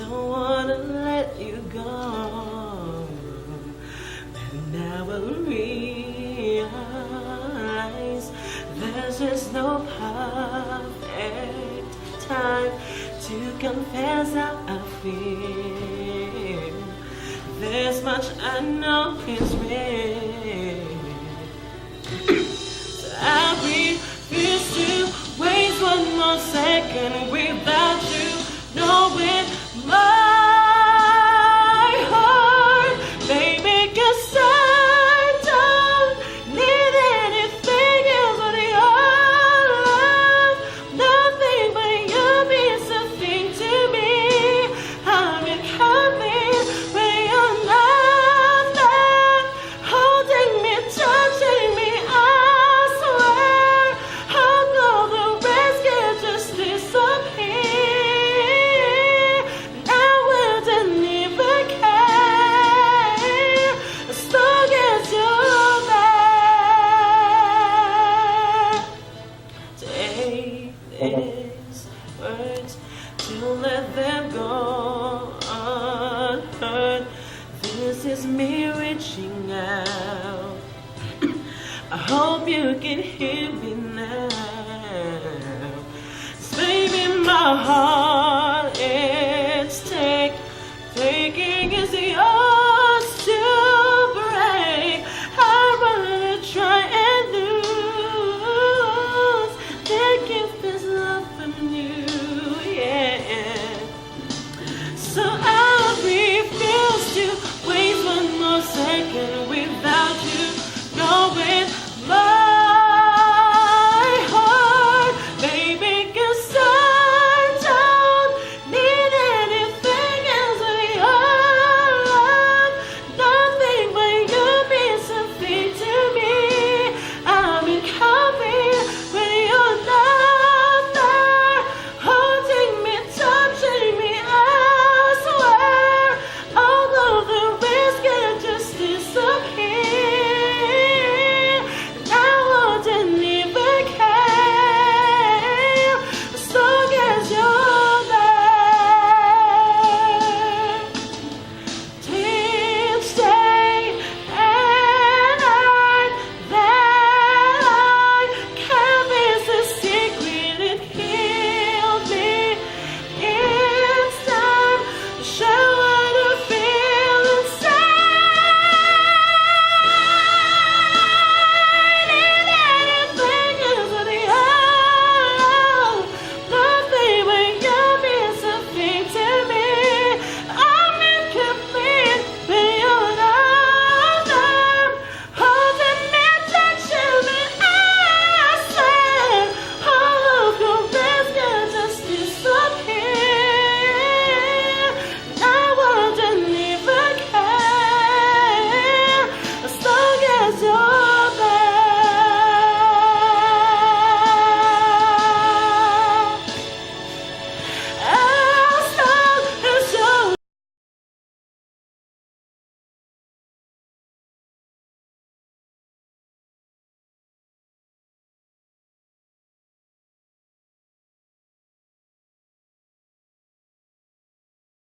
don't wanna let you go. And now I realize there's just no perfect time to confess how I feel. There's much I know is real. So I refuse to waste one more second without you knowing my heart, baby, 'cause I don't need anything else but your love. Nothing but you means something to me. I'm in heaven when you're not there, holding me, touching me. I swear I'll go the rest, can just disappear. I wouldn't even care as long as you're there. Take these words to let them go unheard. This is me reaching out. I hope you can hear me now. 'Cause baby, my heart